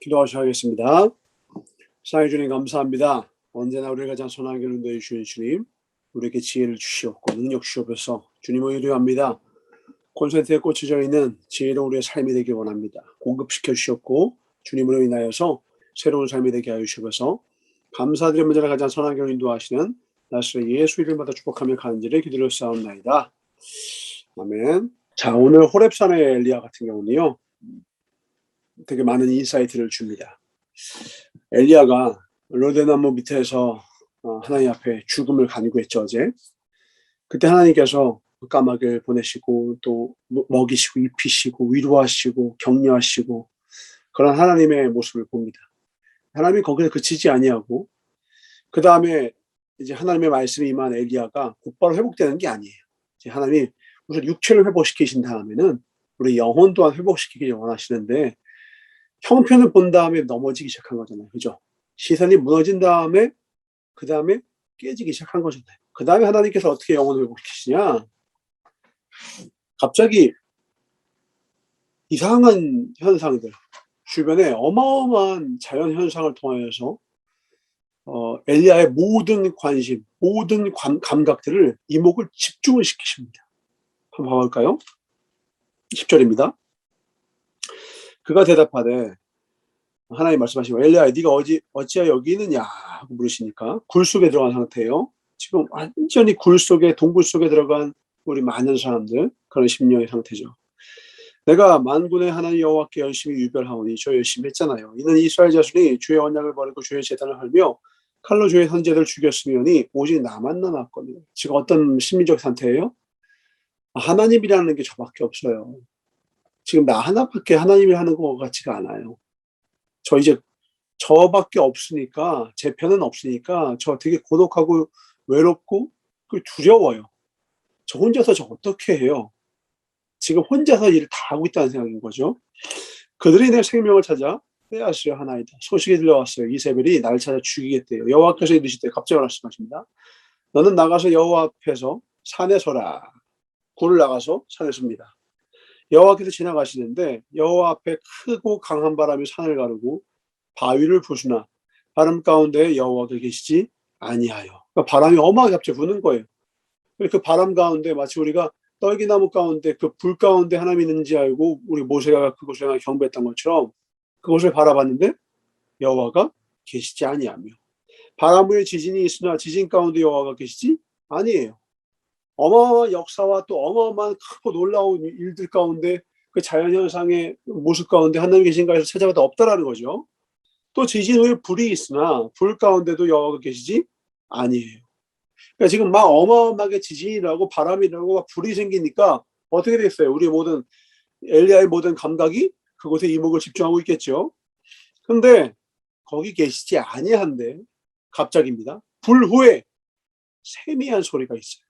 기도하셔야겠습니다. 사랑해 주님 감사합니다. 언제나 우리를 가장 선하게 인도해 주시는 주님, 우리에게 지혜를 주시옵고 능력 주시옵소서. 주님을 의뢰합니다. 콘센트에 꽂혀져 있는 지혜로운 우리의 삶이 되길 원합니다. 공급시켜 주시옵고 주님으로 인하여서 새로운 삶이 되게 하여 주시옵소서. 감사드리며 언제나 가장 선하게 인도하시는 나스렛 예수 이름마다 축복하며 간절히 기도를 쌓옵나이다. 아멘. 자, 오늘 호렙산의 엘리야 같은 경우는요, 되게 많은 인사이트를 줍니다. 엘리야가 로데나무 밑에서 하나님 앞에 죽음을 간구했죠, 어제. 그때 하나님께서 까마귀를 보내시고 또 먹이시고 입히시고 위로하시고 격려하시고 그런 하나님의 모습을 봅니다. 하나님이 거기서 그치지 아니하고 그 다음에 이제 하나님의 말씀이 임한 엘리야가 곧바로 회복되는 게 아니에요. 이제 하나님이 우선 육체를 회복시키신 다음에는 우리 영혼 또한 회복시키길 원하시는데 형편을 본 다음에 넘어지기 시작한 거잖아요. 그죠? 시선이 무너진 다음에 그 다음에 깨지기 시작한 거잖아요. 그 다음에 하나님께서 어떻게 영혼을 회복시키시냐? 갑자기 이상한 현상들, 주변에 어마어마한 자연 현상을 통하여서 엘리야의 모든 관심, 모든 감각들을 이목을 집중을 시키십니다. 한번 봐볼까요? 10절입니다. 그가 대답하되 하나님 말씀하시고 엘리야야 네가 어찌하여 여기 있느냐 하고 물으시니까 굴 속에 들어간 상태예요. 지금 완전히 굴 속에 동굴 속에 들어간 우리 많은 사람들 그런 심령의 상태죠. 내가 만군의 하나님 여호와께 열심히 유별하오니 저 열심히 했잖아요. 이는 이스라엘 자손이 주의 언약을 버리고 주의 제단을 헐며 칼로 주의 선제들 죽였으면이 오직 나만 남았거든요. 지금 어떤 심리적 상태예요? 하나님이라는 게 저밖에 없어요. 지금 나 하나밖에 하나님이 하는 것 같지가 않아요. 저 이제 저밖에 없으니까 제 편은 없으니까 저 되게 고독하고 외롭고 두려워요. 저 혼자서 저 어떻게 해요? 지금 혼자서 일을 다 하고 있다는 생각인 거죠. 그들이 내 생명을 찾아 빼앗으려 하나이다. 소식이 들려왔어요. 이세벨이 나를 찾아 죽이겠대요. 여호와께서 이르시되 갑자기 말씀하십니다. 너는 나가서 여호와 앞에서 산에 서라. 굴을 나가서 산에 섭니다. 여호와께서 지나가시는데 여호와 앞에 크고 강한 바람이 산을 가르고 바위를 부수나 바람 가운데 여호와가 계시지 아니하여. 그러니까 바람이 어마하게 갑자기 부는 거예요. 그 바람 가운데 마치 우리가 떨기나무 가운데 그 불 가운데 하나님이 있는지 알고 우리 모세가 그곳에 경배했던 것처럼 그곳을 바라봤는데 여호와가 계시지 아니하며 바람 위에 지진이 있으나 지진 가운데 여호와가 계시지 아니에요. 어마어마한 역사와 또 어마어마한 크고 놀라운 일들 가운데 그 자연현상의 모습 가운데 하나님 계신가 해서 찾아봐도 없다라는 거죠. 또 지진 후에 불이 있으나 불 가운데도 여호와가 계시지 아니에요. 그러니까 지금 막 어마어마하게 지진이 나고 바람이 나고 막 불이 생기니까 어떻게 됐어요? 우리 모든 엘리야의 모든 감각이 그곳에 이목을 집중하고 있겠죠. 근데 거기 계시지 아니한데 갑자기입니다. 불 후에 세미한 소리가 있어요.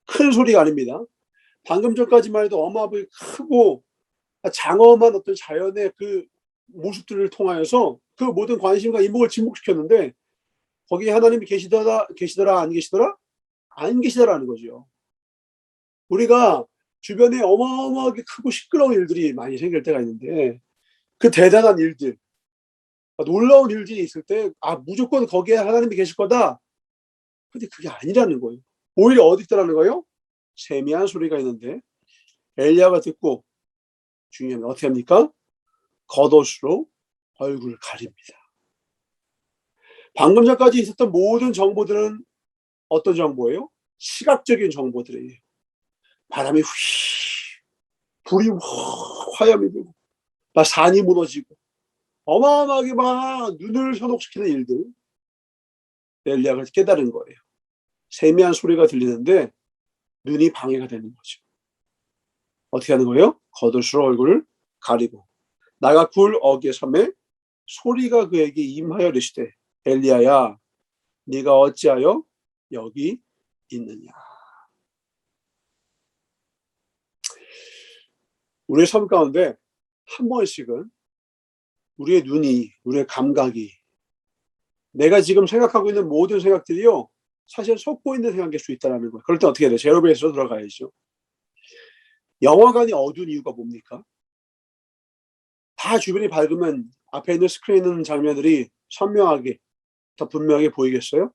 큰 소리가 아닙니다. 방금 전까지만 해도 어마어마하게 크고 장엄한 어떤 자연의 그 모습들을 통하여서 그 모든 관심과 이목을 집중시켰는데 거기에 하나님이 계시더라 안 계시더라? 안 계시더라는 거죠. 우리가 주변에 어마어마하게 크고 시끄러운 일들이 많이 생길 때가 있는데 그 대단한 일들, 놀라운 일들이 있을 때 무조건 거기에 하나님이 계실 거다. 근데 그게 아니라는 거예요. 오히려 어디 있다라는 거예요? 세미한 소리가 있는데 엘리야가 듣고 중요한 건 어떻게 합니까? 겉옷으로 얼굴을 가립니다. 방금 전까지 있었던 모든 정보들은 어떤 정보예요? 시각적인 정보들이에요. 바람이 불이 화염이 되고 막 산이 무너지고 어마어마하게 막 눈을 현혹시키는 일들. 엘리야가 깨달은 거예요. 세미한 소리가 들리는데 눈이 방해가 되는 거죠. 어떻게 하는 거예요? 겉옷으로 얼굴을 가리고 나가 굴 어귀에 섬에 소리가 그에게 임하여 이르시되 엘리야야 네가 어찌하여 여기 있느냐. 우리의 삶 가운데 한 번씩은 우리의 눈이, 우리의 감각이 내가 지금 생각하고 있는 모든 생각들이요 사실 속고 있는 생각일 수 있다는 거예요. 그럴 때 어떻게 해야 돼요? 제로베이스로 들어가야죠. 영화관이 어두운 이유가 뭡니까? 다 주변이 밝으면 앞에 있는 스크린에 있는 장면들이 선명하게 더 분명하게 보이겠어요?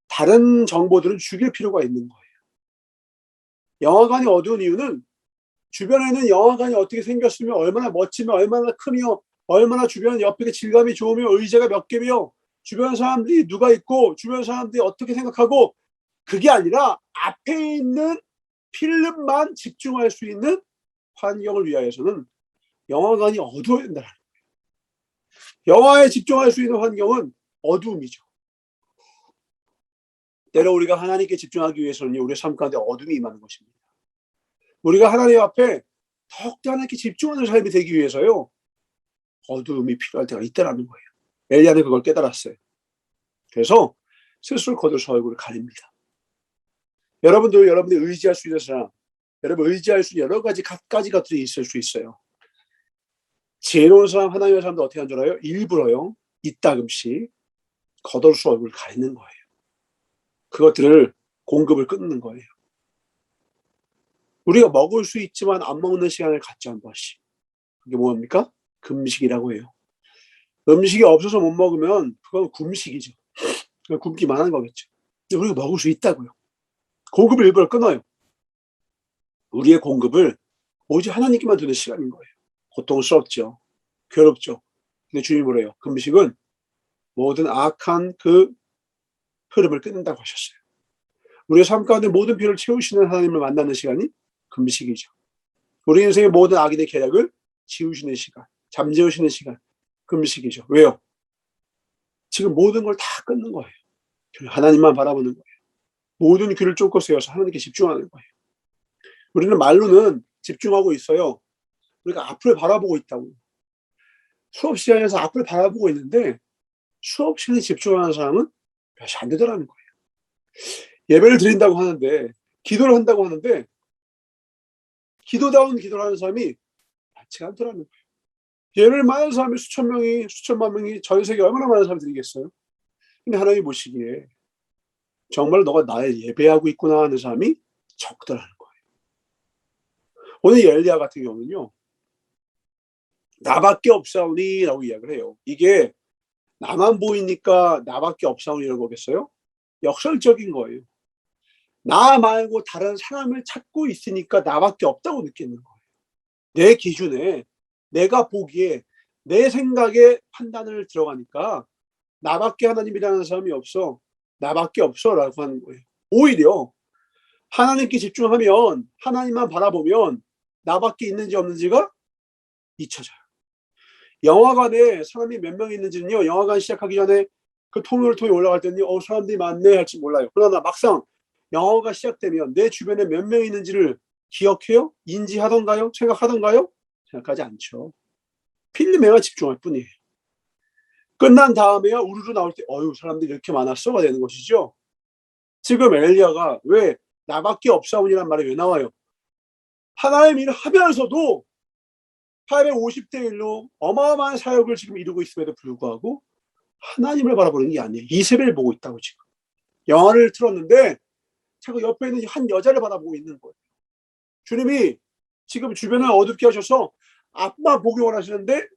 다른 정보들은 죽일 필요가 있는 거예요. 영화관이 어두운 이유는 주변에 있는 영화관이 어떻게 생겼으며 얼마나 멋지며 얼마나 크며 얼마나 주변 옆에 질감이 좋으며 의자가 몇 개며 주변 사람들이 누가 있고 주변 사람들이 어떻게 생각하고, 그게 아니라 앞에 있는 필름만 집중할 수 있는 환경을 위하여서는 영화관이 어두워야 된다. 영화에 집중할 수 있는 환경은 어두움이죠. 때로 우리가 하나님께 집중하기 위해서는 우리의 삶 가운데 어둠이 임하는 것입니다. 우리가 하나님 앞에 더욱더 하나님께 집중하는 삶이 되기 위해서요, 어두움이 필요할 때가 있다라는 거예요. 엘리야는 그걸 깨달았어요. 그래서 스스로 겉옷으로 얼굴을 가립니다. 여러분도 여러분이 의지할 수 있는 사람, 여러분 의지할 수 있는 여러 가지 갖가지 것들이 있을 수 있어요. 지혜로운 사람, 하나님의 사람도 어떻게 한 줄 알아요? 일부러요, 이따금씩 겉옷으로 얼굴을 가리는 거예요. 그것들을 공급을 끊는 거예요. 우리가 먹을 수 있지만 안 먹는 시간을 갖죠, 한 번씩. 그게 뭡니까? 금식이라고 해요. 음식이 없어서 못 먹으면 그건 굶식이죠. 굶기만 하는 거겠죠. 근데 우리가 먹을 수 있다고요. 공급을 일부러 끊어요. 우리의 공급을 오직 하나님께만 두는 시간인 거예요. 고통스럽죠. 괴롭죠. 근데 주님이 뭐래요? 금식은 모든 악한 그 흐름을 끊는다고 하셨어요. 우리의 삶 가운데 모든 필요를 채우시는 하나님을 만나는 시간이 금식이죠. 우리 인생의 모든 악인의 계략을 지우시는 시간, 잠재우시는 시간, 금식이죠. 왜요? 지금 모든 걸 다 끊는 거예요. 하나님만 바라보는 거예요. 모든 귀를 쫓고 세워서 하나님께 집중하는 거예요. 우리는 말로는 집중하고 있어요. 우리가 앞을 바라보고 있다고. 수업 시간에서 앞을 바라보고 있는데 수업 시간에 집중하는 사람은 몇이 안 되더라는 거예요. 예배를 드린다고 하는데, 기도를 한다고 하는데 기도다운 기도를 하는 사람이 많지가 않더라는 거예요. 예를 많은 사람이 수천 명이, 수천만 명이 전 세계 얼마나 많은 사람이 드리겠어요? 근데 하나님이 보시기에 정말 너가 나를 예배하고 있구나 하는 사람이 적더라는 거예요. 오늘 엘리야 같은 경우는요, 나밖에 없사오니 라고 이야기를 해요. 이게 나만 보이니까 나밖에 없사오니라는 거겠어요? 역설적인 거예요. 나 말고 다른 사람을 찾고 있으니까 나밖에 없다고 느끼는 거예요. 내 기준에, 내가 보기에, 내 생각에 판단을 들어가니까 나밖에 하나님이라는 사람이 없어, 나밖에 없어 라고 하는 거예요. 오히려 하나님께 집중하면, 하나님만 바라보면 나밖에 있는지 없는지가 잊혀져요. 영화관에 사람이 몇 명 있는지는요, 영화관 시작하기 전에 그 통로를 통해 올라갈 때는 사람들이 많네 할지 몰라요. 그러나 막상 영화가 시작되면 내 주변에 몇 명 있는지를 기억해요? 인지하던가요? 생각하던가요? 생각하지 않죠. 필름에만 집중할 뿐이에요. 끝난 다음에야 우르르 나올 때 사람들이 이렇게 많았어가 되는 것이죠. 지금 엘리야가 왜 나밖에 없사오니란 말이 왜 나와요? 하나님 일을 하면서도 850대 1로 어마어마한 사역을 지금 이루고 있음에도 불구하고 하나님을 바라보는 게 아니에요. 이세벨을 보고 있다고. 지금 영화를 틀었는데 자꾸 옆에 있는 한 여자를 바라보고 있는 거예요. 주님이 지금 주변을 어둡게 하셔서 앞만 보기 원하시는데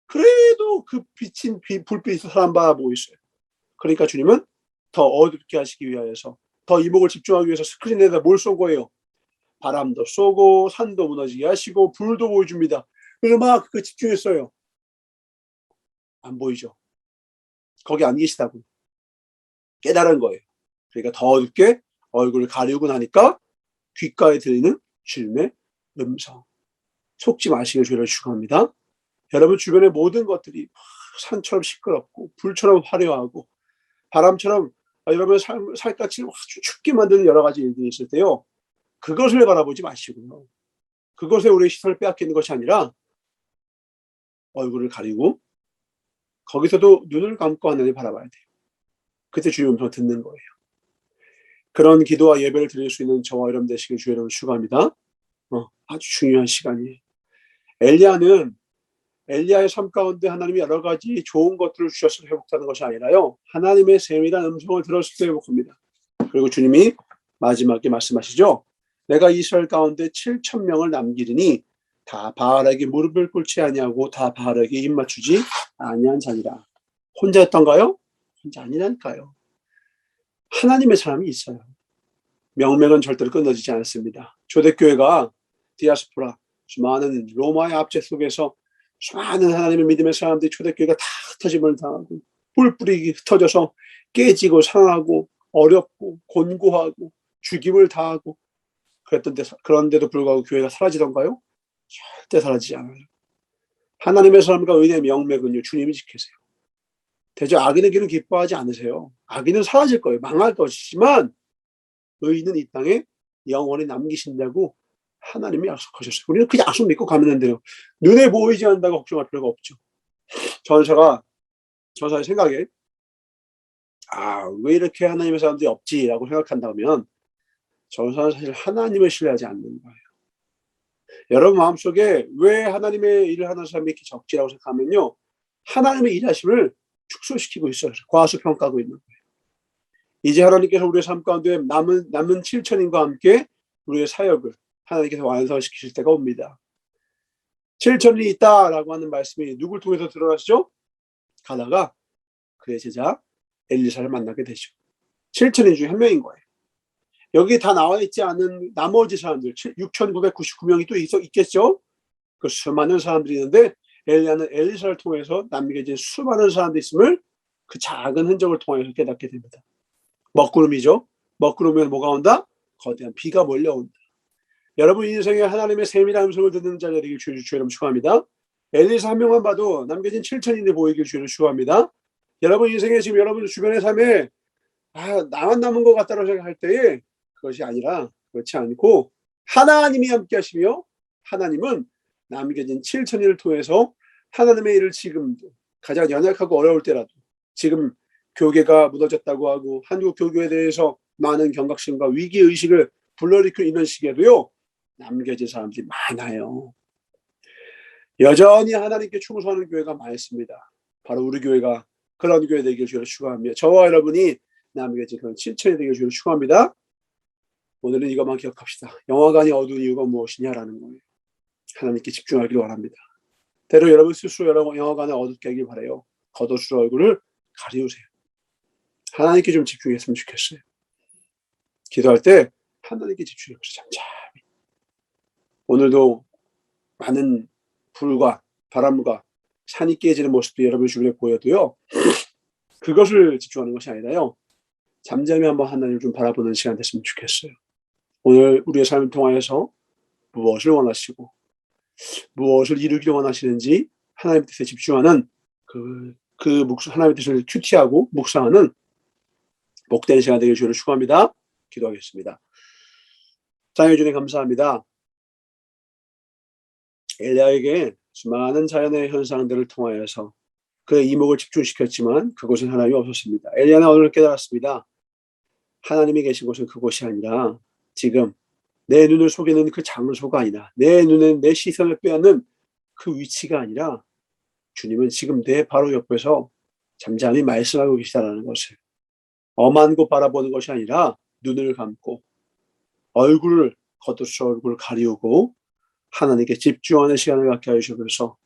그래도 그 비친 불빛이 사람 바라보고 있어요. 그러니까 주님은 더 어둡게 하시기 위하여서, 더 이목을 집중하기 위해서 스크린에다 뭘 쏜 거예요? 바람도 쏘고 산도 무너지게 하시고 불도 보여줍니다. 그래서 막 그 집중했어요. 안 보이죠? 거기 안 계시다고 깨달은 거예요. 그러니까 더 어둡게 얼굴을 가리고 나니까 귓가에 들리는 주님의 음성. 속지 마시길 주를 축원합니다. 여러분 주변의 모든 것들이 산처럼 시끄럽고 불처럼 화려하고 바람처럼 여러분의 살갗을 아주 춥게 만드는 여러 가지 일들이 있을 때요, 그것을 바라보지 마시고요, 그것에 우리의 시선을 빼앗기는 것이 아니라 얼굴을 가리고 거기서도 눈을 감고 하나님 바라봐야 돼요. 그때 주의 음성을 듣는 거예요. 그런 기도와 예배를 드릴 수 있는 저와 여러분 되시길 주의 이름으로 축원합니다. 아주 중요한 시간이에요. 엘리야의 삶 가운데 하나님이 여러 가지 좋은 것들을 주셔서 회복하는 것이 아니라요, 하나님의 세밀한 음성을 들었을 때 회복합니다. 그리고 주님이 마지막에 말씀하시죠. 내가 이스라엘 가운데 7,000명을 남기리니 다 바알에게 무릎을 꿇지 아니하고 다 바알에게 입 맞추지 아니한 자니라. 혼자였던가요? 혼자 아니라니까요. 하나님의 사람이 있어요. 명맥은 절대로 끊어지지 않습니다. 초대교회가 디아스포라, 수많은 로마의 압제 속에서 수많은 하나님의 믿음의 사람들이 초대교회가 다 흩어짐을 당하고 뿔뿔이 흩어져서 깨지고 상하고 어렵고 곤고하고 죽임을 당하고 그런데도 불구하고 교회가 사라지던가요? 절대 사라지지 않아요. 하나님의 사람과 의인의 명맥은요, 주님이 지키세요. 대저 악인의 길은 기뻐하지 않으세요. 악인은 사라질 거예요. 망할 것이지만 의인은 이 땅에 영원히 남기신다고 하나님이 약속하셨어요. 우리는 그 약속 믿고 가면 되는데요. 눈에 보이지 않는다고 걱정할 필요가 없죠. 전사의 생각에 왜 이렇게 하나님의 사람들이 없지라고 생각한다면 전사는 사실 하나님을 신뢰하지 않는 거예요. 여러분 마음속에 왜 하나님의 일을 하는 사람이 이렇게 적지라고 생각하면요. 하나님의 일하심을 축소시키고 있어요. 과소평가하고 있는 거예요. 이제 하나님께서 우리의 삶 가운데 남은 7천인과 함께 우리의 사역을 하나님께서 완성시키실 때가 옵니다. 7천이 있다라고 하는 말씀이 누굴 통해서 드러나시죠? 가다가 그의 제자 엘리사를 만나게 되죠. 7천인 중에 한 명인 거예요. 여기 다 나와 있지 않은 나머지 사람들 6,999명이 또 있겠죠? 그 수많은 사람들이 있는데 엘리야는 엘리사를 통해서 남겨진 수많은 사람들이 있음을 그 작은 흔적을 통해서 깨닫게 됩니다. 먹구름이죠. 먹구름에 뭐가 온다? 거대한 비가 몰려온다. 여러분 인생에 하나님의 세밀한 음성을 듣는 자가 되길 주의 이름 축원합니다. 엘리사 한 명만 봐도 남겨진 7천인이 보이길 주의 축원합니다. 여러분 인생에 지금 여러분 주변의 삶에 나만 남은 것 같다고 생각할 때에 그것이 아니라 그렇지 않고 하나님이 함께 하시며 하나님은 남겨진 7천인을 통해서 하나님의 일을 지금 가장 연약하고 어려울 때라도 지금 교계가 무너졌다고 하고 한국 교교에 대해서 많은 경각심과 위기의식을 불러일으키는 이런 시기에도요. 남겨진 사람들이 많아요. 여전히 하나님께 충성하는 교회가 많습니다. 바로 우리 교회가 그런 교회 되기를 주로 축원하며 저와 여러분이 남겨진 그런 7천이 되기를 주로 축원합니다. 오늘은 이것만 기억합시다. 영화관이 어두운 이유가 무엇이냐라는 거예요. 하나님께 집중하기를 원합니다. 때로 여러분 스스로 여러분 영화관에 어둡게 하길 바라요. 겉옷으로 얼굴을 가리우세요. 하나님께 좀 집중했으면 좋겠어요. 기도할 때 하나님께 집중해서 잠잠히. 오늘도 많은 불과 바람과 산이 깨지는 모습도 여러분 주변에 보여도요. 그것을 집중하는 것이 아니라요. 잠잠히 한번 하나님을 좀 바라보는 시간 됐으면 좋겠어요. 오늘 우리의 삶을 통하여서 무엇을 원하시고 무엇을 이루기를 원하시는지 하나님의 뜻에 집중하는 하나님의 뜻을 큐티하고 묵상하는 복된 시간 되길 주를 축원합니다. 기도하겠습니다. 장애 주님 감사합니다. 엘리야에게 수많은 자연의 현상들을 통하여서 그의 이목을 집중시켰지만 그곳은 하나님이 없었습니다. 엘리야는 오늘 깨달았습니다. 하나님이 계신 곳은 그곳이 아니라 지금 내 눈을 속이는 그 장소가 아니라 내 눈에 내 시선을 빼앗는 그 위치가 아니라 주님은 지금 내 바로 옆에서 잠잠히 말씀하고 계시다는 것을 엄한 곳 바라보는 것이 아니라 눈을 감고 겉옷으로 얼굴을 가리우고 하나님께 집중하는 시간을 갖게 하셔서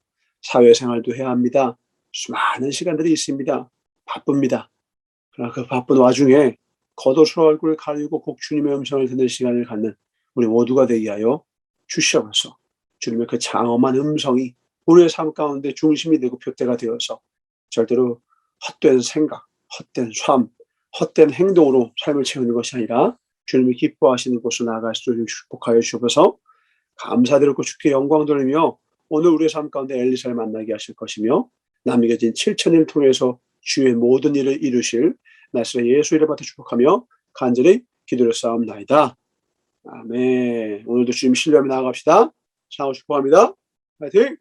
사회생활도 해야 합니다. 수많은 시간들이 있습니다. 바쁩니다. 그러나 그 바쁜 와중에 겉옷으로 얼굴을 가리우고 꼭 주님의 음성을 듣는 시간을 갖는 우리 모두가 되게 하여 주시옵소서. 주님의 그 장엄한 음성이 우리의 삶 가운데 중심이 되고 표대가 되어서 절대로 헛된 생각, 헛된 삶, 헛된 행동으로 삶을 채우는 것이 아니라 주님이 기뻐하시는 곳으로 나아갈 수 있도록 축복하여 주옵소서. 감사드리고 주께 영광 돌리며 오늘 우리의 삶 가운데 엘리사를 만나게 하실 것이며 남겨진 7천을 통해서 주의 모든 일을 이루실 나사렛 예수 이름으로 축복하며 간절히 기도를 쌓옵나이다. 아멘. 오늘도 주님 신뢰하며 나아갑시다. 샤워 축복합니다. 파이팅!